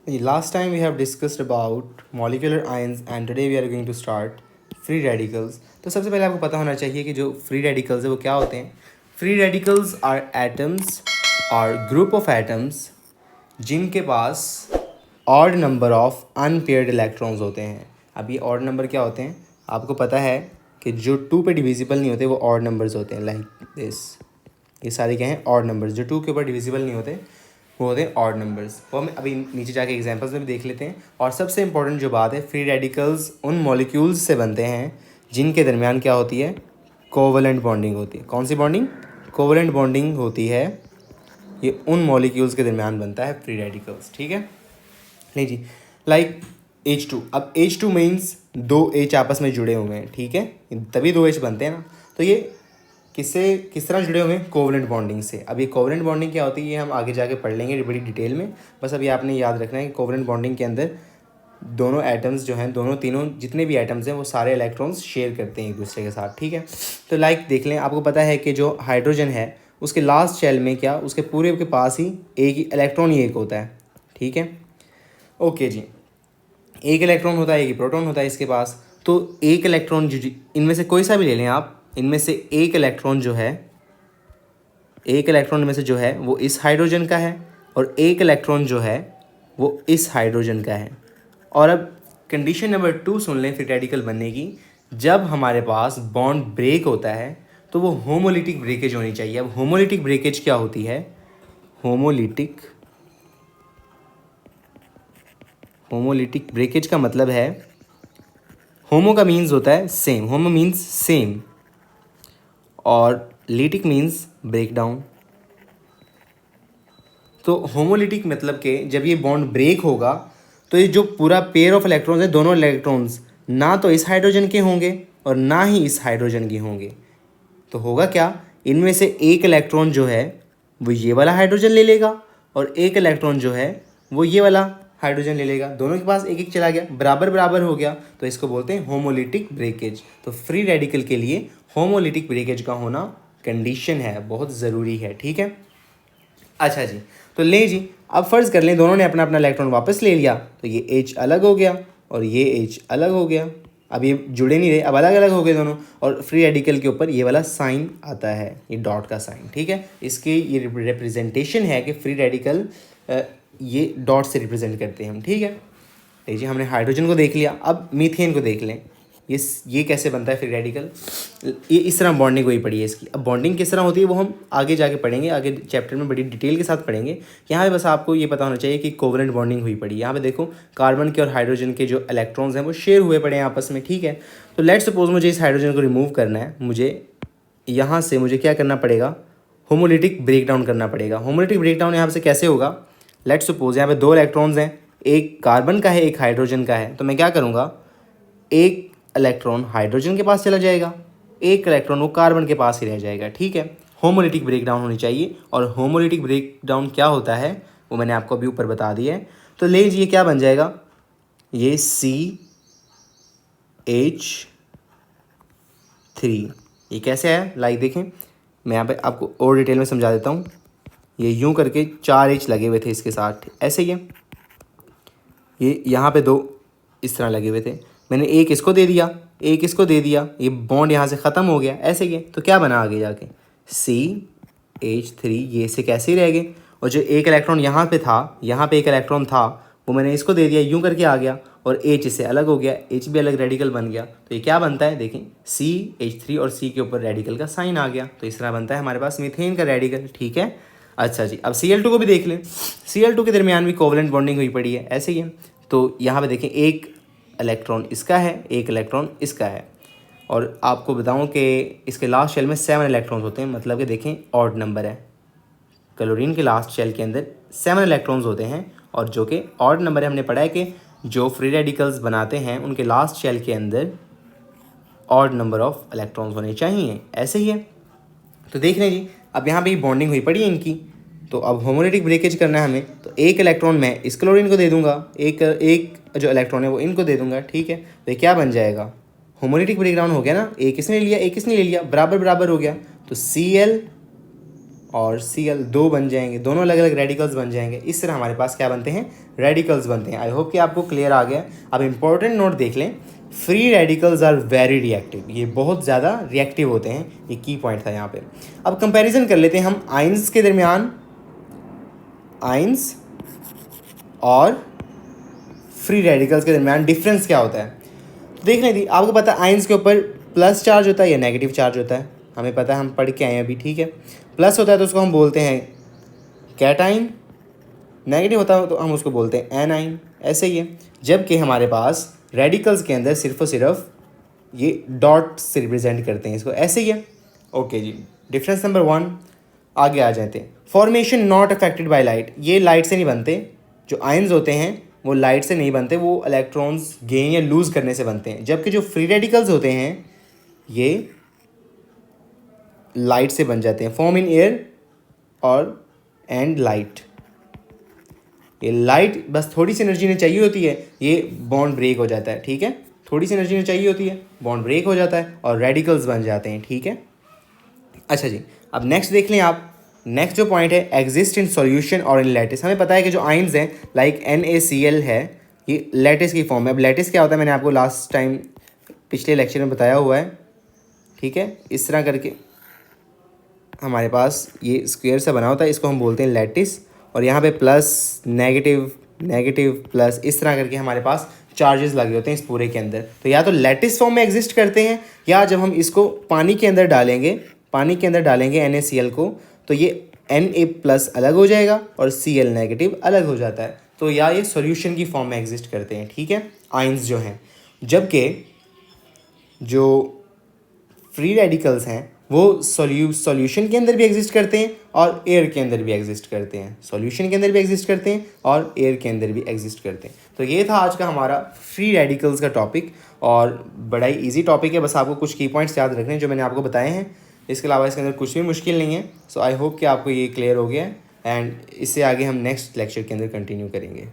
Last time we have discussed about molecular ions and today we are going to start free radicals. तो सबसे पहले आपको पता होना चाहिए कि जो free radicals है वो क्या होते हैं. Free radicals are atoms or group of atoms जिनके पास odd number of unpaired electrons होते हैं. अब ये odd number क्या होते हैं आपको पता है कि जो 2 पे डिविजिबल नहीं होते वो odd numbers होते हैं like this. ये सारे क्या हैं odd numbers. जो 2 के ऊपर डिविजिबल नहीं होते वो होते हैं ऑड नंबर्स. वो हम अभी नीचे जाके एग्जांपल्स में भी देख लेते हैं. और सबसे इंपॉर्टेंट जो बात है, फ्री रेडिकल्स उन मॉलिक्यूल्स से बनते हैं जिनके दरमियान क्या होती है, कोवलेंट बॉन्डिंग होती है. कौन सी बॉन्डिंग? कोवलेंट बॉन्डिंग होती है. ये उन मॉलिक्यूल्स के दरमियान बनता है फ्री रेडिकल्स. ठीक है, नहीं जी, लाइक H2. अब H2 मीन्स 2 H आपस में जुड़े हुए हैं. ठीक है, तभी 2 H बनते हैं ना. तो ये किस तरह जुड़े हुए हैं? कोवलेंट बॉन्डिंग से. अब ये कोवलेंट बॉन्डिंग क्या होती है ये हम आगे जाके पढ़ लेंगे बड़ी डिटेल में. बस अभी आपने याद रखना है कि कोवलेंट बॉन्डिंग के अंदर दोनों एटम्स जो हैं, तीनों जितने भी एटम्स हैं वो सारे इलेक्ट्रॉन्स शेयर करते हैं एक दूसरे के साथ. ठीक है, तो लाइक देख लें, आपको पता है कि जो हाइड्रोजन है उसके लास्ट शेल में क्या, उसके पूरे के पास ही एक ही इलेक्ट्रॉन ही एक होता है. ठीक है, ओके जी, एक इलेक्ट्रॉन होता है, एक ही प्रोटॉन होता है इसके पास. तो एक इलेक्ट्रॉन इनमें से कोई सा भी ले लें आप, इनमें से एक इलेक्ट्रॉन जो है, एक इलेक्ट्रॉन में से जो है वो इस हाइड्रोजन का है और एक इलेक्ट्रॉन जो है वो इस हाइड्रोजन का है. और अब कंडीशन नंबर 2 सुन लें फ्री रेडिकल बनने की. जब हमारे पास बॉन्ड ब्रेक होता है तो वो होमोलिटिक ब्रेकेज होनी चाहिए. अब होमोलिटिक ब्रेकेज क्या होती है? होमोलिटिक ब्रेकेज का मतलब है, होमो का मीन्स होता है सेम, होमो मीन्स सेम, और लिटिक मीन्स ब्रेक डाउन. तो होमोलिटिक मतलब कि जब ये बॉन्ड ब्रेक होगा तो ये जो पूरा पेयर ऑफ इलेक्ट्रॉन्स है, दोनों इलेक्ट्रॉन्स ना तो इस हाइड्रोजन के होंगे और ना ही इस हाइड्रोजन के होंगे. तो होगा क्या, इनमें से एक इलेक्ट्रॉन जो है वो ये वाला हाइड्रोजन ले लेगा और एक इलेक्ट्रॉन जो है वो ये वाला हाइड्रोजन ले लेगा. दोनों के पास एक एक चला गया, बराबर बराबर हो गया. तो इसको बोलते हैं होमोलिटिक ब्रेकेज. तो फ्री रेडिकल के लिए होमोलिटिक ब्रेकेज का होना कंडीशन है, बहुत ज़रूरी है. ठीक है, अच्छा जी, तो ले जी, अब फ़र्ज़ कर लें दोनों ने अपना अपना इलेक्ट्रॉन वापस ले लिया. तो ये H अलग हो गया और ये H अलग हो गया. अब ये जुड़े नहीं रहे, अब अलग अलग हो गए दोनों. और फ्री रेडिकल के ऊपर ये वाला साइन आता है, ये डॉट का साइन. ठीक है, इसकी ये रिप्रेजेंटेशन है कि फ्री रेडिकल ये डॉट से रिप्रेजेंट करते हैं हम. ठीक है, लीजिए हमने हाइड्रोजन को देख लिया. अब मीथेन को देख लें. ये कैसे बनता है फ्री रेडिकल. ये इस तरह बॉन्डिंग हुई पड़ी है इसकी. अब बॉन्डिंग किस तरह होती है वो हम आगे जाके पढ़ेंगे, आगे चैप्टर में बड़ी डिटेल के साथ पढ़ेंगे. यहाँ पे बस आपको ये पता होना चाहिए कि कोवलेंट बॉन्डिंग हुई पड़ी है. यहाँ पे देखो, कार्बन के और हाइड्रोजन के जो इलेक्ट्रॉन्स हैं वो शेयर हुए पड़े हैं आपस में. ठीक है, तो लेट्स सपोज मुझे इस हाइड्रोजन को रिमूव करना है. मुझे यहाँ से मुझे क्या करना पड़ेगा, होमोलिटिक ब्रेकडाउन करना पड़ेगा. होमोलिटिक ब्रेकडाउन यहाँ से कैसे होगा, लेट्स सपोज यहाँ पे 2 इलेक्ट्रॉन्स हैं, एक कार्बन का है एक हाइड्रोजन का है. तो मैं क्या करूँगा, एक इलेक्ट्रॉन हाइड्रोजन के पास चला जाएगा, एक इलेक्ट्रॉन वो कार्बन के पास ही रह जाएगा. ठीक है, होमोलिटिक ब्रेकडाउन होनी चाहिए. और होमोलिटिक ब्रेकडाउन क्या होता है वो मैंने आपको अभी ऊपर बता दिया है. तो ले लीजिए क्या बन जाएगा, ये CH3. ये कैसे है, लाइक देखें, मैं यहाँ पे आपको और डिटेल में समझा देता हूँ. ये यूं करके 4 H लगे हुए थे इसके साथ, ऐसे ही है. ये यहाँ पे 2 इस तरह लगे हुए थे, मैंने एक इसको दे दिया, एक इसको दे दिया, ये बॉन्ड यहाँ से ख़त्म हो गया, ऐसे ही है. तो क्या बना आगे जाके, CH3. ये से कैसे ही रह गए. और जो एक इलेक्ट्रॉन यहाँ पे था, यहाँ पे एक इलेक्ट्रॉन था, वो मैंने इसको दे दिया, यूं करके आ गया, और H इससे अलग हो गया, H भी अलग रेडिकल बन गया. तो ये क्या बनता है, देखें, CH3 और C के ऊपर रेडिकल का साइन आ गया. तो इस तरह बनता है हमारे पास मीथेन का रेडिकल. ठीक है, अच्छा जी, अब Cl2 को भी देख लें. Cl2 के दरमियान भी कोवलेंट बॉन्डिंग हुई पड़ी है, ऐसे ही है. तो यहाँ पे देखें, एक इलेक्ट्रॉन इसका है, एक इलेक्ट्रॉन इसका है. और आपको बताऊं कि इसके लास्ट शेल में 7 इलेक्ट्रॉन्स होते हैं, मतलब कि देखें ऑड नंबर है. क्लोरीन के लास्ट शेल के अंदर 7 इलेक्ट्रॉन्स होते हैं, और जो कि ऑड नंबर है. हमने पढ़ा है कि जो फ्री रेडिकल्स बनाते हैं उनके लास्ट शेल के अंदर ऑड नंबर ऑफ इलेक्ट्रॉन्स होने चाहिए, ऐसे ही है. तो देख लें जी, अब यहाँ पे बॉन्डिंग हुई पड़ी है इनकी. तो अब होमोलिटिक ब्रेकेज करना है हमें. तो एक इलेक्ट्रॉन मैं इस क्लोरीन को दे दूंगा, एक जो इलेक्ट्रॉन है वो इनको दे दूंगा. ठीक है, तो ये क्या बन जाएगा, होमोलिटिक ब्रेकडाउन हो गया ना. एक इसने लिया, एक इसने ले लिया, बराबर बराबर हो गया. तो Cl और Cl दो बन जाएंगे, दोनों अलग अलग रेडिकल्स बन जाएंगे। इस तरह हमारे पास क्या बनते हैं, रेडिकल्स बनते हैं। आई होप कि आपको क्लियर आ गया। अब इंपॉर्टेंट नोट देख लें, free radicals are very reactive, ये बहुत ज़्यादा रिएक्टिव होते हैं, ये की पॉइंट था यहाँ पे। अब कंपैरिजन कर लेते हैं हम आइंस के दरमियान, आइंस और फ्री रेडिकल्स के दरमियान डिफरेंस क्या होता है। तो देख लें, आपको पता है आइंस के ऊपर प्लस चार्ज होता है या नेगेटिव चार्ज होता है, हमें पता है, हम पढ़ के आए हैं अभी, ठीक है। प्लस होता है तो उसको हम बोलते हैं कैटाइन, नेगेटिव होता है तो हम उसको बोलते हैं एनाइन, ऐसे ही है। जबकि हमारे पास रेडिकल्स के अंदर सिर्फ और सिर्फ ये डॉट से रिप्रेजेंट करते हैं इसको, ऐसे ही है। ओके जी, डिफरेंस नंबर 1, आगे आ जाते हैं। Formation not affected by light, ये लाइट से नहीं बनते, जो आयंस होते हैं वो लाइट से नहीं बनते, वो इलेक्ट्रॉन्स गेन या लूज़ करने से बनते हैं। जबकि जो फ्री रेडिकल्स होते हैं ये लाइट से बन जाते हैं, फॉर्म इन एयर और एंड लाइट। ये लाइट बस थोड़ी सी एनर्जी ने चाहिए होती है, ये बॉन्ड ब्रेक हो जाता है, ठीक है। थोड़ी सी एनर्जी ने चाहिए होती है, बॉन्ड ब्रेक हो जाता है और रेडिकल्स बन जाते हैं, ठीक है। अच्छा जी, अब नेक्स्ट देख लें आप। नेक्स्ट जो पॉइंट है, एग्जिस्ट इन सॉल्यूशन और इन लैटिस। हमें पता है कि जो आइंस हैं लाइक NaCl है, ये लैटिस की फॉर्म है। अब लैटिस क्या होता है, मैंने आपको लास्ट टाइम पिछले लेक्चर में बताया हुआ है, ठीक है। इस तरह करके हमारे पास ये स्क्वायर सा बना होता है, इसको हम बोलते हैं लैटिस। और यहाँ पे प्लस नेगेटिव नेगेटिव प्लस, इस तरह करके हमारे पास चार्जेस लगे होते हैं इस पूरे के अंदर। तो या तो लैटिस फॉर्म में एग्जिस्ट करते हैं, या जब हम इसको पानी के अंदर डालेंगे, पानी के अंदर डालेंगे NaCl को, तो ये Na+ अलग हो जाएगा और Cl नेगेटिव अलग हो जाता है। तो या ये सॉल्यूशन की फॉर्म में एग्जिस्ट करते हैं, ठीक है, आइंस जो हैं। जबकि जो फ्री रेडिकल्स हैं वो सॉल्यूशन के अंदर भी एग्जिस्ट करते हैं और एयर के अंदर भी एग्जिस्ट करते हैं, सॉल्यूशन के अंदर भी एग्जिस्ट करते हैं और एयर के अंदर भी एग्जिस्ट करते हैं। तो ये था आज का हमारा फ्री रेडिकल्स का टॉपिक, और बड़ा ही ईजी टॉपिक है, बस आपको कुछ की पॉइंट्स याद रखने हैं जो मैंने आपको बताए हैं। इसके अलावा इसके अंदर कुछ भी मुश्किल नहीं है। सो आई होप कि आपको ये क्लियर हो गया है, एंड इससे आगे हम नेक्स्ट लेक्चर के अंदर कंटिन्यू करेंगे।